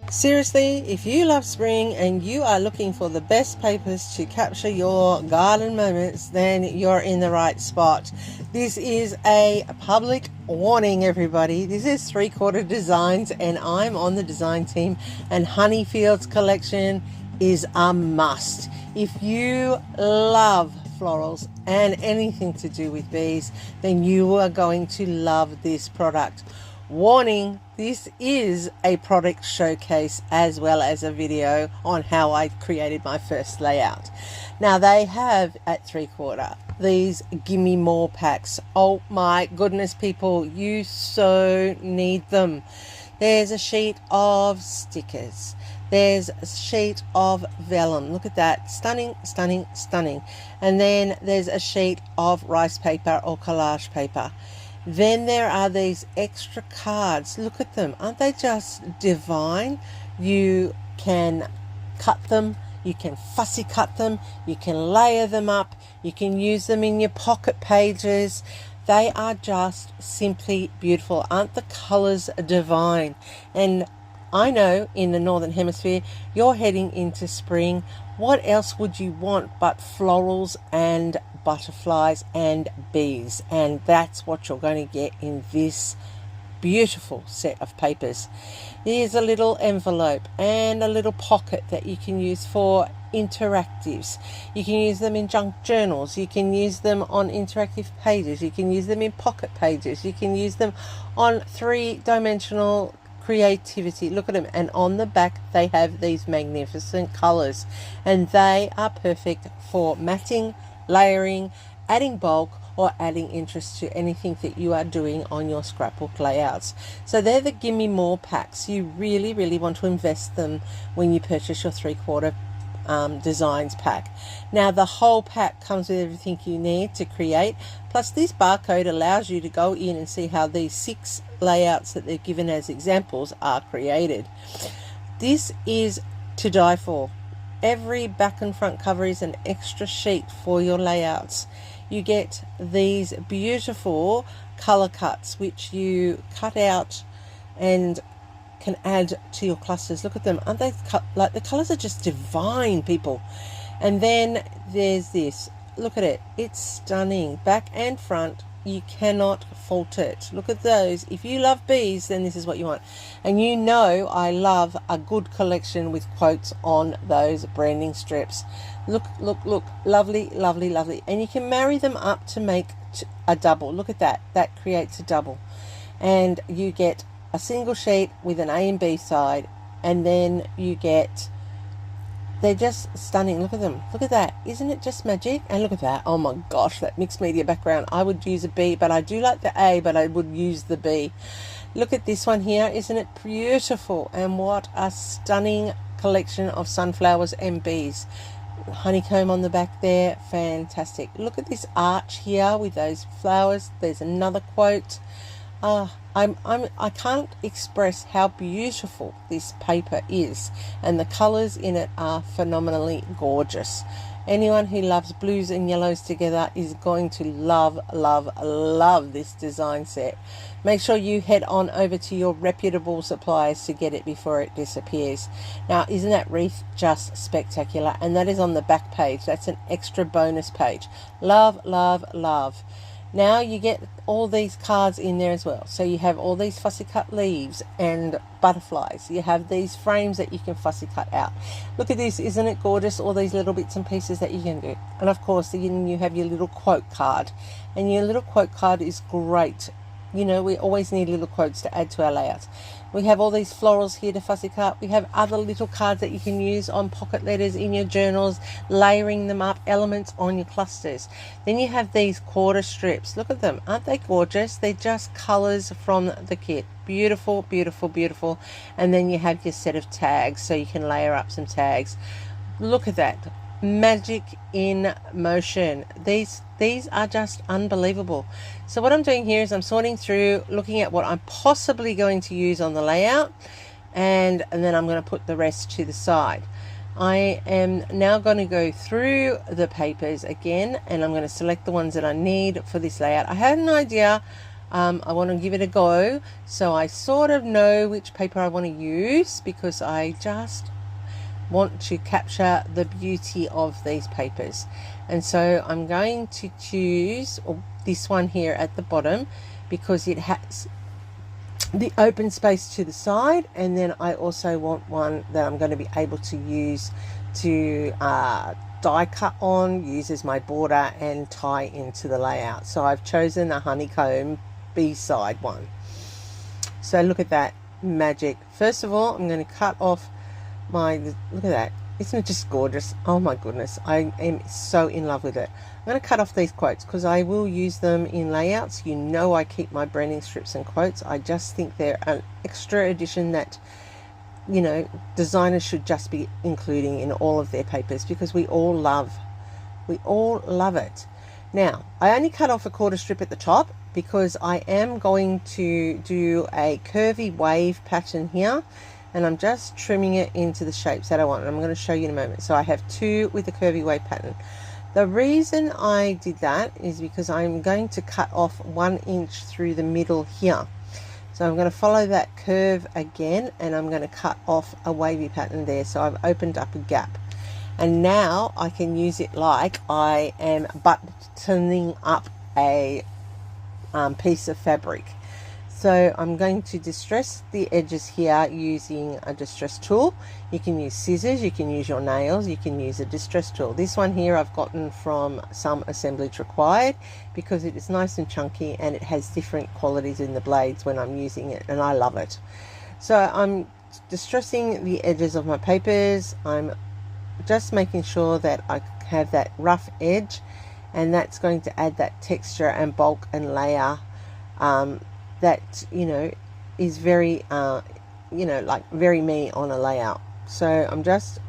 Seriously, if you love spring and you are looking for the best papers to capture your garden moments, then you're in the right spot. This is a public warning, everybody. This is 3/4 designs and I'm on the design team, and Honeyfield's collection is a must. If you love florals and anything to do with bees, then you are going to love this product. Warning, this is a product showcase as well as a video on how I created my first layout. Now they have at 3/4 these gimme more packs. Oh my goodness, people, you so need them. There's a sheet of stickers. There's a sheet of vellum. Look at that. Stunning, stunning, stunning. And then there's a sheet of rice paper or collage paper. Then there are these extra cards. Look at them. Aren't they just divine? You can cut them. You can fussy cut them. You can layer them up. You can use them in your pocket pages. They are just simply beautiful. Aren't the colors divine? And I know in the Northern Hemisphere, you're heading into spring. What else would you want but florals and butterflies and bees? And that's what you're going to get in this beautiful set of papers. Here's a little envelope and a little pocket that you can use for interactives. You can use them in junk journals. You can use them on interactive pages. You can use them in pocket pages. You can use them on 3-dimensional creativity. Look at them, and on the back they have these magnificent colors, and they are perfect for matting, layering, adding bulk, or adding interest to anything that you are doing on your scrapbook layouts. So they're the gimme more packs. You really want to invest them when you purchase your 3/4 designs pack. Now the whole pack comes with everything you need to create, plus this barcode allows you to go in and see how these 6 layouts that they're given as examples are created. This is to die for. Every back and front cover is an extra sheet for your layouts. You get these beautiful color cuts which you cut out and can add to your clusters. Look at them. Aren't they like the colors are just divine, people? And then there's this. Look at it. It's stunning. Back and front. You cannot fault it. Look at those. If you love bees, then this is what you want. And you know I love a good collection with quotes on those branding strips. Look. Lovely, lovely, lovely. And you can marry them up to make a double. Look at that. That creates a double. And you get a single sheet with an A and B side, and then you get, they're just stunning. Look at them. Look at that. Isn't it just magic? And look at that. Oh my gosh, that mixed media background. I would use a B, but I do like the A, but I would use the B. Look at this one here. Isn't it beautiful? And what a stunning collection of sunflowers and bees. Honeycomb on the back there. Fantastic. Look at this arch here with those flowers. There's another quote. I can't express how beautiful this paper is, and the colors in it are phenomenally gorgeous. Anyone who loves blues and yellows together is going to love this design set. Make sure you head on over to your reputable suppliers to get it before it disappears. Now, isn't that wreath just spectacular? And that is on the back page. That's an extra bonus page. Love. Now you get all these cards in there as well. So you have all these fussy cut leaves and butterflies. You have these frames that you can fussy cut out. Look at this. Isn't it gorgeous? All these little bits and pieces that you can do. And of course, you have your little quote card. And your little quote card is great. You know, we always need little quotes to add to our layouts. We have all these florals here to fussy cut. We have other little cards that you can use on pocket letters in your journals, layering them up, elements on your clusters. Then you have these quarter strips. Look at them. Aren't they gorgeous? They're just colors from the kit. Beautiful. And then you have your set of tags, so you can layer up some tags. Look at that. Magic in motion. These are just unbelievable. So what I'm doing here is I'm sorting through, looking at what I'm possibly going to use on the layout, and then I'm going to put the rest to the side. I am now going to go through the papers again, and I'm going to select the ones that I need for this layout. I had an idea I want to give it a go, so I sort of know which paper I want to use, because I just want to capture the beauty of these papers. And so I'm going to choose this one here at the bottom, because it has the open space to the side, and then I also want one that I'm going to be able to use to die cut on, use as my border, and tie into the layout. So I've chosen a honeycomb B-side one. So look at that magic. First of all, I'm going to cut off my, look at that, isn't it just gorgeous? Oh my goodness, I am so in love with it. I'm going to cut off these quotes because I will use them in layouts. You know, I keep my branding strips and quotes. I just think they're an extra addition that, you know, designers should just be including in all of their papers, because we all love it. Now, I only cut off a quarter strip at the top because I am going to do a curvy wave pattern here, and I'm just trimming it into the shapes that I want, and I'm going to show you in a moment. So I have two with the curvy wave pattern. The reason I did that is because I'm going to cut off 1 inch through the middle here. So I'm going to follow that curve again, and I'm going to cut off a wavy pattern there. So I've opened up a gap, and now I can use it like I am buttoning up a piece of fabric. So I'm going to distress the edges here using a distress tool. You can use scissors, you can use your nails, you can use a distress tool. This one here I've gotten from Some Assemblage Required, because it is nice and chunky and it has different qualities in the blades when I'm using it, and I love it. So I'm distressing the edges of my papers. I'm just making sure that I have that rough edge, and that's going to add that texture and bulk and layer that, you know, is very you know, like very me on a layout. So I'm just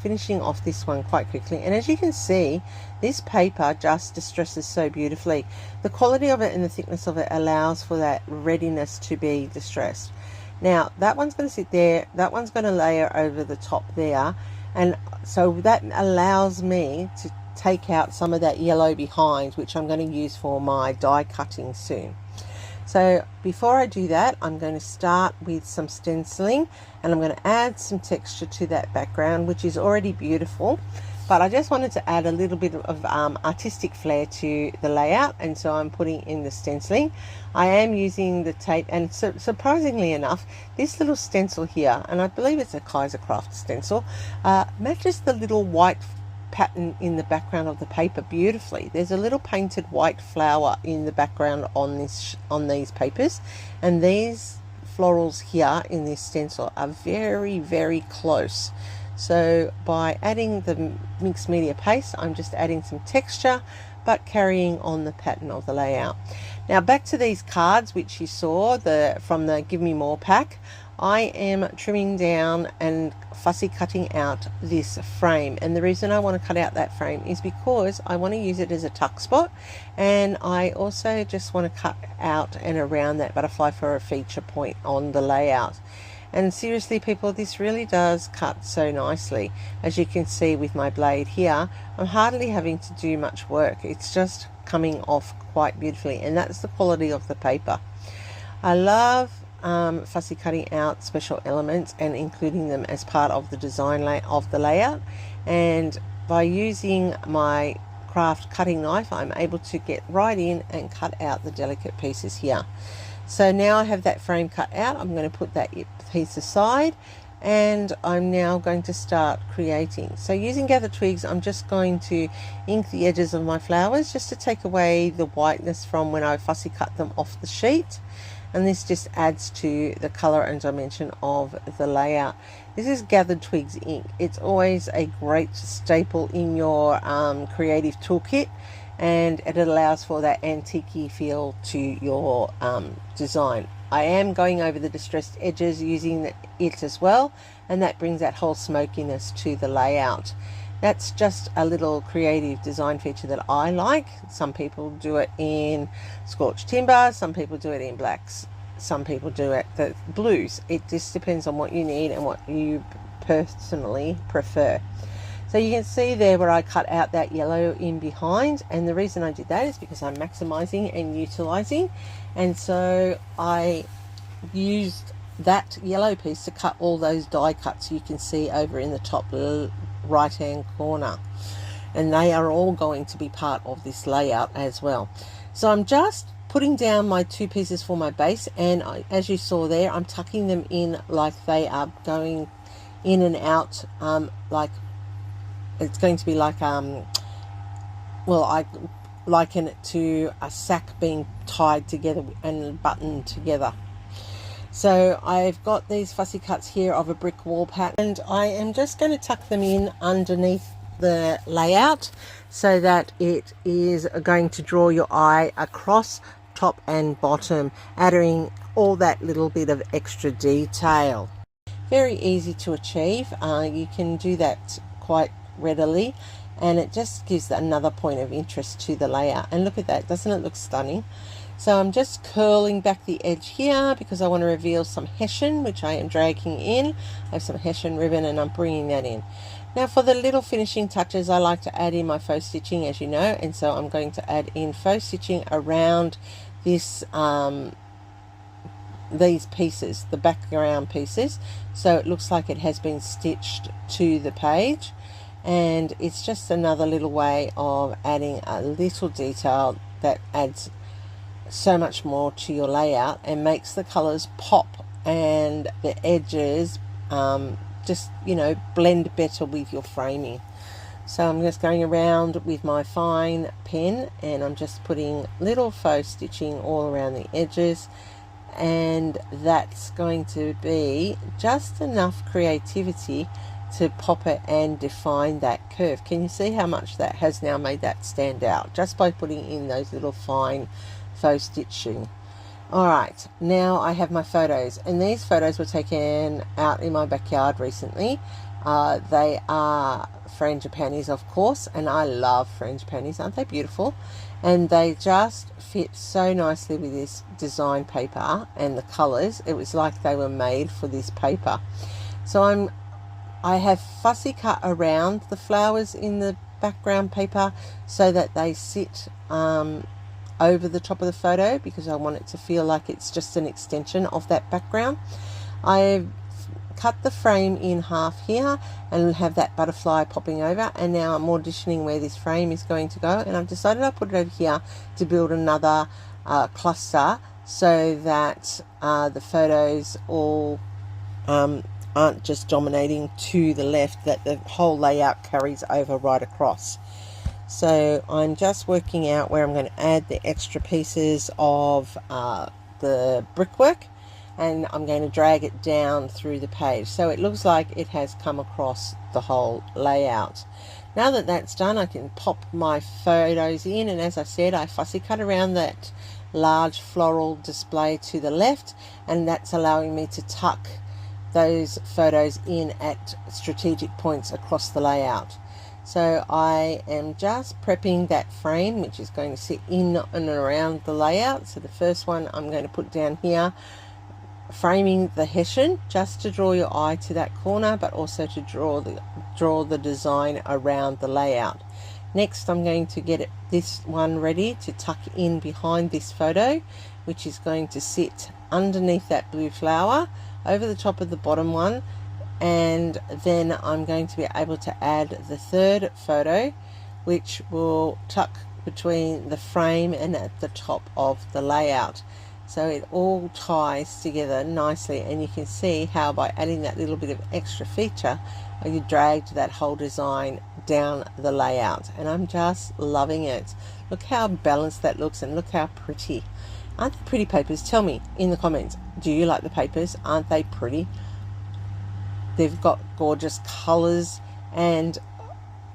finishing off this one quite quickly, and as you can see, this paper just distresses so beautifully. The quality of it and the thickness of it allows for that readiness to be distressed. Now that one's going to sit there, that one's going to layer over the top there, and so that allows me to take out some of that yellow behind, which I'm going to use for my die cutting soon. So before I do that, I'm going to start with some stenciling, and I'm going to add some texture to that background, which is already beautiful, but I just wanted to add a little bit of artistic flair to the layout, and so I'm putting in the stenciling. I am using the tape, and surprisingly enough, this little stencil here, and I believe it's a Kaisercraft stencil, matches the little white pattern in the background of the paper beautifully. There's a little painted white flower in the background on these papers, and these florals here in this stencil are very, very close. So by adding the mixed media paste, I'm just adding some texture but carrying on the pattern of the layout. Now back to these cards which you saw from the Give Me More pack. I am trimming down and fussy cutting out this frame, and the reason I want to cut out that frame is because I want to use it as a tuck spot, and I also just want to cut out and around that butterfly for a feature point on the layout. And seriously people, this really does cut so nicely. As you can see with my blade here, I'm hardly having to do much work. It's just coming off quite beautifully, and that's the quality of the paper. I love fussy cutting out special elements and including them as part of the design of the layout, and by using my craft cutting knife, I'm able to get right in and cut out the delicate pieces here. So now I have that frame cut out. I'm going to put that piece aside, and I'm now going to start creating. So using gathered twigs, I'm just going to ink the edges of my flowers just to take away the whiteness from when I fussy cut them off the sheet, and this just adds to the color and dimension of the layout. This is gathered twigs ink. It's always a great staple in your creative toolkit, and it allows for that antique feel to your design. I am going over the distressed edges using it as well, and that brings that whole smokiness to the layout. That's just a little creative design feature that I like. Some people do it in scorched timber, some people do it in blacks, some people do it the blues. It just depends on what you need and what you personally prefer. So you can see there where I cut out that yellow in behind, and the reason I did that is because I'm maximizing and utilizing, and so I used that yellow piece to cut all those die cuts you can see over in the top right hand corner, and they are all going to be part of this layout as well. So I'm just putting down my 2 pieces for my base, and as you saw there, I'm tucking them in like they are going in and out, like it's going to be like well, I liken it to a sack being tied together and buttoned together. So I've got these fussy cuts here of a brick wall pattern, and I am just going to tuck them in underneath the layout so that it is going to draw your eye across top and bottom, adding all that little bit of extra detail. Very easy to achieve. You can do that quite readily, and it just gives another point of interest to the layout. And look at that, doesn't it look stunning? So I'm just curling back the edge here because I want to reveal some hessian, which I am dragging in. I have some hessian ribbon and I'm bringing that in. Now for the little finishing touches, I like to add in my faux stitching, as you know, and so I'm going to add in faux stitching around this these pieces, the background pieces, so it looks like it has been stitched to the page, and it's just another little way of adding a little detail that adds so much more to your layout and makes the colors pop and the edges just, you know, blend better with your framing. So I'm just going around with my fine pen and I'm just putting little faux stitching all around the edges, and that's going to be just enough creativity to pop it and define that curve. Can you see how much that has now made that stand out just by putting in those little fine faux stitching? Alright, now I have my photos, and these photos were taken out in my backyard recently. They are frangipanis, of course, and I love frangipanis. Aren't they beautiful? And they just fit so nicely with this design paper and the colors. It was like they were made for this paper. So I have fussy cut around the flowers in the background paper so that they sit over the top of the photo, because I want it to feel like it's just an extension of that background. I've cut the frame in half here and have that butterfly popping over, and now I'm auditioning where this frame is going to go, and I've decided I'll put it over here to build another cluster so that the photos all aren't just dominating to the left, that the whole layout carries over right across. So I'm just working out where I'm going to add the extra pieces of the brickwork, and I'm going to drag it down through the page so it looks like it has come across the whole layout. Now that that's done, I can pop my photos in, and as I said, I fussy cut around that large floral display to the left, and that's allowing me to tuck those photos in at strategic points across the layout. So I am just prepping that frame, which is going to sit in and around the layout. So the first one I'm going to put down here, framing the hessian, just to draw your eye to that corner, but also to draw the design around the layout. Next, I'm going to get this one ready to tuck in behind this photo, which is going to sit underneath that blue flower, over the top of the bottom one, and then I'm going to be able to add the third photo, which will tuck between the frame and at the top of the layout. So it all ties together nicely, and you can see how by adding that little bit of extra feature, you dragged that whole design down the layout, and I'm just loving it. Look how balanced that looks, and look how pretty. Aren't they pretty papers? Tell me in the comments, do you like the papers? Aren't they pretty? They've got gorgeous colors and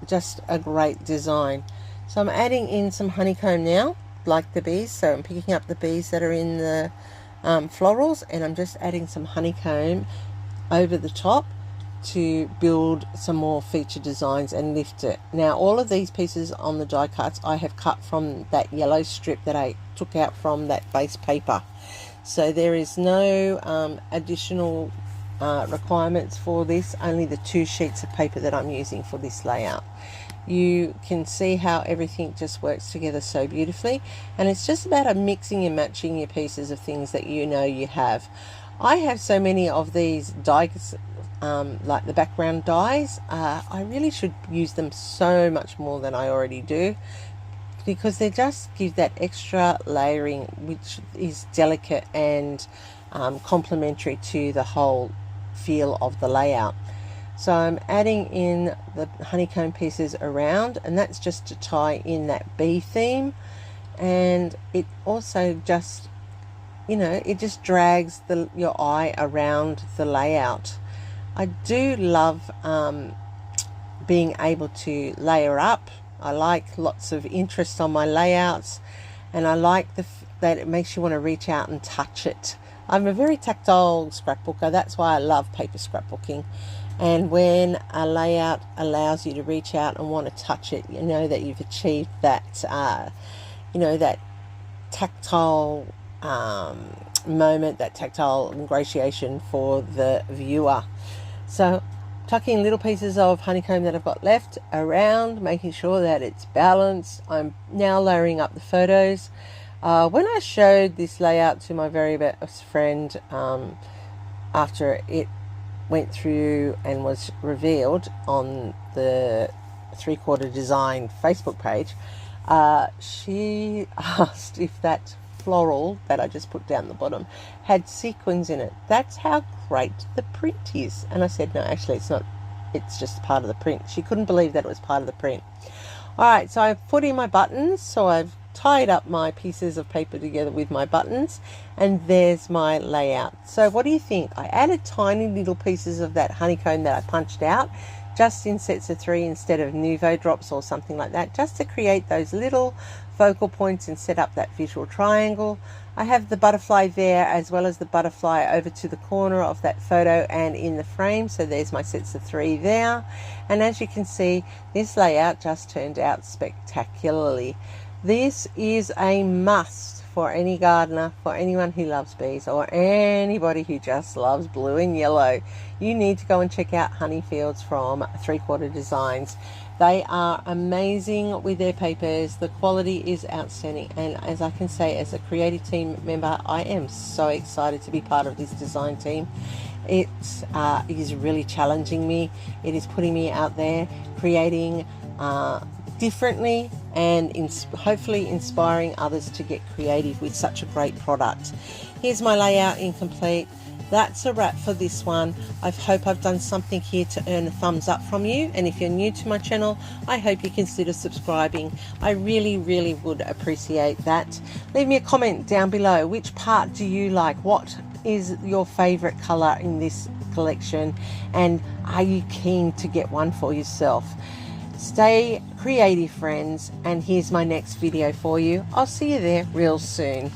just a great design. So I'm adding in some honeycomb now, like the bees. So I'm picking up the bees that are in the florals, and I'm just adding some honeycomb over the top to build some more feature designs and lift it. Now all of these pieces on the die cuts I have cut from that yellow strip that I took out from that base paper. So there is no additional requirements for this, only the 2 sheets of paper that I'm using for this layout. You can see how everything just works together so beautifully, and it's just about mixing and matching your pieces of things that you know you have. I have so many of these dies, like the background dies. I really should use them so much more than I already do, because they just give that extra layering which is delicate and complementary to the whole feel of the layout. So I'm adding in the honeycomb pieces around, and that's just to tie in that bee theme, and it also just, you know, it just drags your eye around the layout. I do love being able to layer up. I like lots of interest on my layouts, and I like that it makes you want to reach out and touch it. I'm a very tactile scrapbooker. That's why I love paper scrapbooking. And when a layout allows you to reach out and want to touch it, you know that you've achieved that, you know, that tactile moment, that tactile ingratiation for the viewer. So tucking little pieces of honeycomb that I've got left around, making sure that it's balanced. I'm now layering up the photos. When I showed this layout to my very best friend, after it went through and was revealed on the 3/4 Design Facebook page, she asked if that floral that I just put down the bottom had sequins in it. That's how great the print is. And I said, no, actually it's not, it's just part of the print. She couldn't believe that it was part of the print. Alright, so I've put in my buttons, so I've tied up my pieces of paper together with my buttons, and there's my layout. So what do you think? I added tiny little pieces of that honeycomb that I punched out, just in sets of 3 instead of Nouveau drops or something like that, just to create those little focal points and set up that visual triangle. I have the butterfly there, as well as the butterfly over to the corner of that photo and in the frame. So there's my sets of 3 there. And as you can see, this layout just turned out spectacularly. This is a must for any gardener, for anyone who loves bees, or anybody who just loves blue and yellow. You need to go and check out Honeyfields from 3/4 Designs. They are amazing with their papers. The quality is outstanding, and as I can say, as a creative team member, I am so excited to be part of this design team. It is really challenging me. It is putting me out there, creating differently, and hopefully inspiring others to get creative with such a great product. Here's my layout incomplete. That's a wrap for this one. I hope I've done something here to earn a thumbs up from you, and if you're new to my channel, I hope you consider subscribing. I really would appreciate that. Leave me a comment down below. Which part do you like? What is your favorite color in this collection, and are you keen to get one for yourself? Stay creative, friends, and here's my next video for you. I'll see you there real soon.